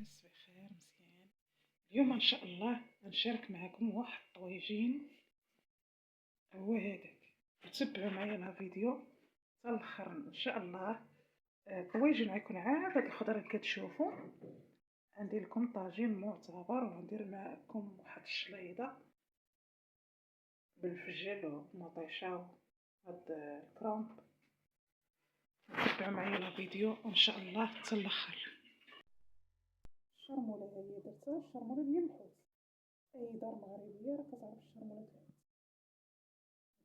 لاباس بخير مزيان. اليوم ان شاء الله غنشارك معكم واحد الطويجين، هو هذاك. تبعوا معايا الفيديو حتى الاخر ان شاء الله. الطويجين غيكون عاد هاد الخضره اللي كتشوفوا. غندير لكم طاجين معتبر، وغندير معكم واحد الشليضه بالفجل ومطيشه وهاد الكرنب. تبعوا معايا الفيديو ان شاء الله حتى الاخر. الشرموله هي درتها، الشرموله ديال الحوت. اي دار مغربيه راه كتعرف الشرموله الحوت،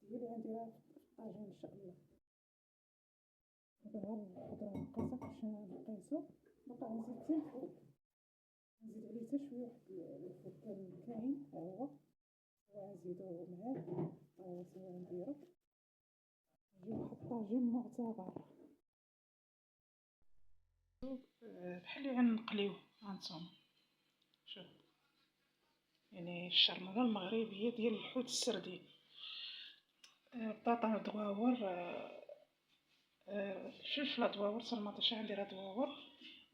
هي اللي غنديرها في الطاجين ان شاء الله. دابا الخضره نقيسها باش نقيسو. باقا نزيد حتى الفول، نزيد عليه حتى شويه واحد الفول كاين ها هو، سواء نزيدو معاه سواء نديرو. يجي واحد الطاجين معتبر بحال اللي غنقليوه. هانتوما شوف، يعني الشرموله المغربيه ديال الحوت السردين. بطاطا دواور، الفلفل دواور، طماطيش عندي راه دواور.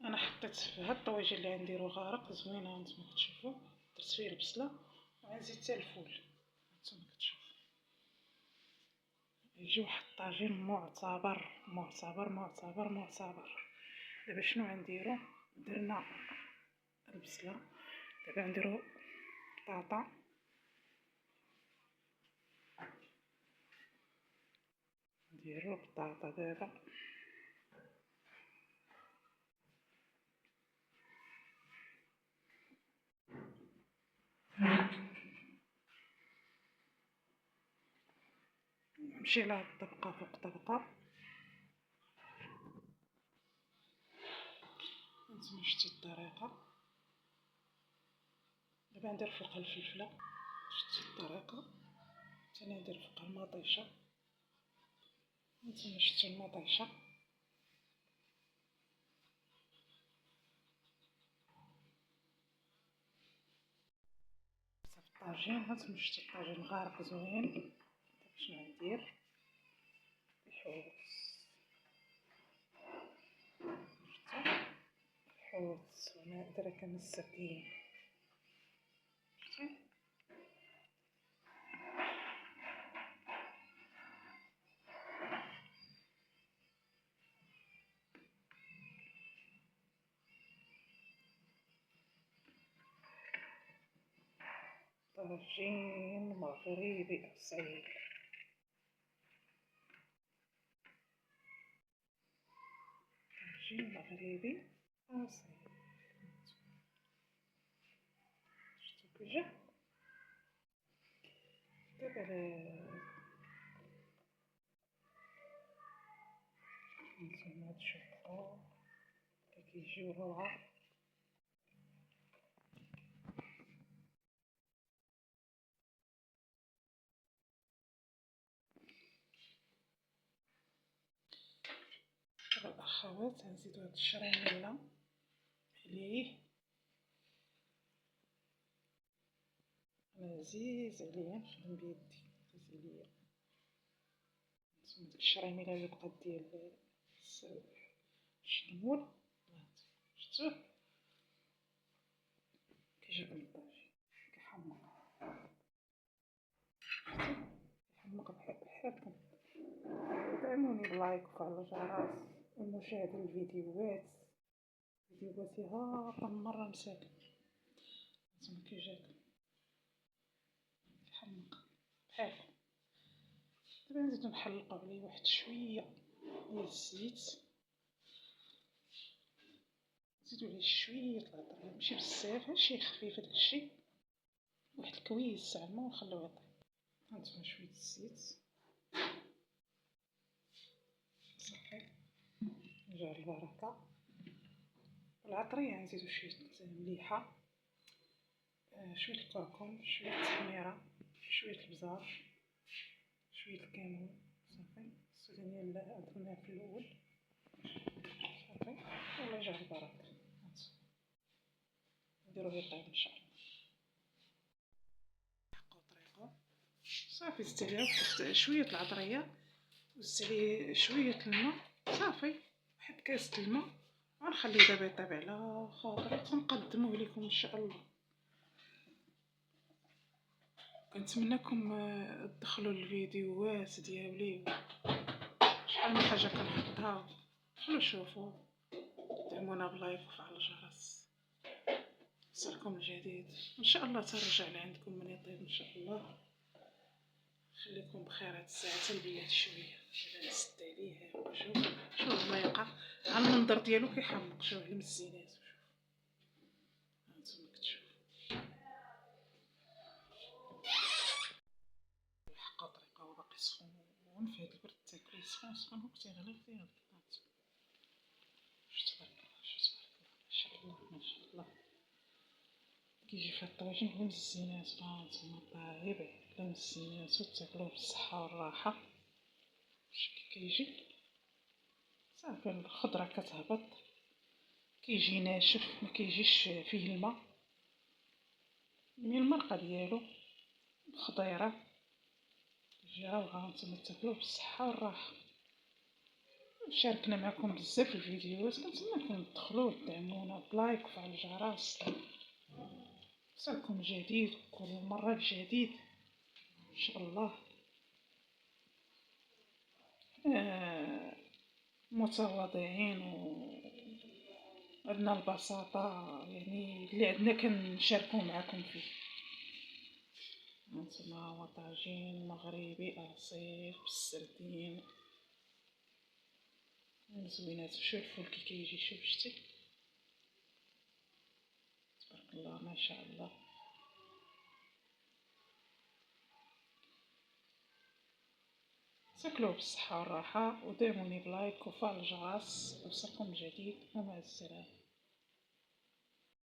انا حطيت في هاد الطويجين اللي غنديرو غارق زوينه هانتوما كتشوفوا. درت فيه البصله وغنزيد حتى الفول هانتوما كتشوفوا. يجي واحد الطاجين معتبر معتبر معتبر معتبر. دابا شنو غنديرو؟ درنا البصله، دابا غنديرو البطاطا، نديرو البطاطا دابا. نمشي لهاد الطبقه فوق طبقه. هانتوما شتي الطريقه. دابا ندير فوق الفلفله، شتي الطريقه. ثاني ندير فوق المطيشه، هانتوما شتو المطيشه. صافي الطاجين، هانتوما شتو الطاجين غارق زوين. دابا شنو غندير؟ الحوت، شتو الحوت وانا دايره كما السردين. شتي طاجين مغربي اصيل. طاجين مغربي اصيل. شتو كي جا. دابا هانتوما تشوفوا كيجيو روعه. دابا الاخوات غنزيدو هاد الشريميله عليه. انا عزيز عليا نخدم بيدي، عزيز عليا. نتوما ديك الشريميله اللي بقات ديال الشنمول، شفتوه كيجيب الطاجين كيحمق. شفتي كيحمق بحالكم. دعموني بلايك وفعلوا الجرس ومشاهدة الفيديوهات. فيديوهاتي هابطة من مرة مساكن. هانتوما كي جاكم كيحمق بحالكم. دابا نزيدو نحلقو عليه واحد شوية ديال الزيت، نزيدو عليه شوية العطرية ماشي بزاف، شي خفيف داكشي، واحد الكويس زعما، ونخليوه يطيب. هانتوما شوية الزيت صافي، نرجعو البركة. العطرية نزيدو شوية مليحة، شوية الكركم، شوية التحميرة، شوية البزار، شوية الكمون. صافي السودانية اللي درناها في الأول. صافي والله يجعل البركة. نديروه يطيب إن شاء الله. نحقو طريقو. صافي زدت عليه واحد شوية العطرية، وزدت عليه شوية الماء. صافي واحد كاس الماء غنخليه دابا يطيب على خاطري تنقدموه لكم ان شاء الله. كنتمنىكم تدخلوا الفيديوهات ديالي، شحال من حاجه كنحطها، دخلوا شوفوا، دعمونا بلايك وفعل الجرس يوصلكم الجديد. ان شاء الله ترجع لعندكم من يطيب ان شاء الله. خليكم بخير. هاد الساعه تنبيات شويه باش نسد عليه. شوف ما يقع على المنظر ديالو كيحمق. شوف على المزينات، شوف هانتوما كتشوفوا الحقا طريقه هو باقي سخون. في هاد البرد تاكليه سخون هو كتيغلي فيه. شو تبارك الله، شو تبارك الله، ما شاء الله ما شاء الله. كيجي فيه الطواجن بلا مزينات. هانتوما طايب بلا مزينات وتاكلوه بالصحة والراحة. شتي كيجي صافي الخضرة كتهبط، كيجي ناشف ما كيجيش فيه الماء، يعني المرقة ديالو خضيرة كيجي روعة. نتوما تاكلوه بالصحة والراحة. شاركنا معكم بزاف الفيديوهات، كنتمنىكم تدخلوا تدعمونا بلايك وفعل الجرس. يوصلكم جديد كل مرة بجديد ان شاء الله. متواضعين وعندنا البساطة، يعني اللي عندنا كنشاركو معكم فيه. هانتوما هو طاجين مغربي اصيل بالسردين زوينات. شوف الفول كي كيجي، شوف شتي تبارك الله ما شاء الله. تاكلوه بالصحة والراحة ودعموني بلايك وفعل الجرس. يوصلكم جديد ومع السلامة.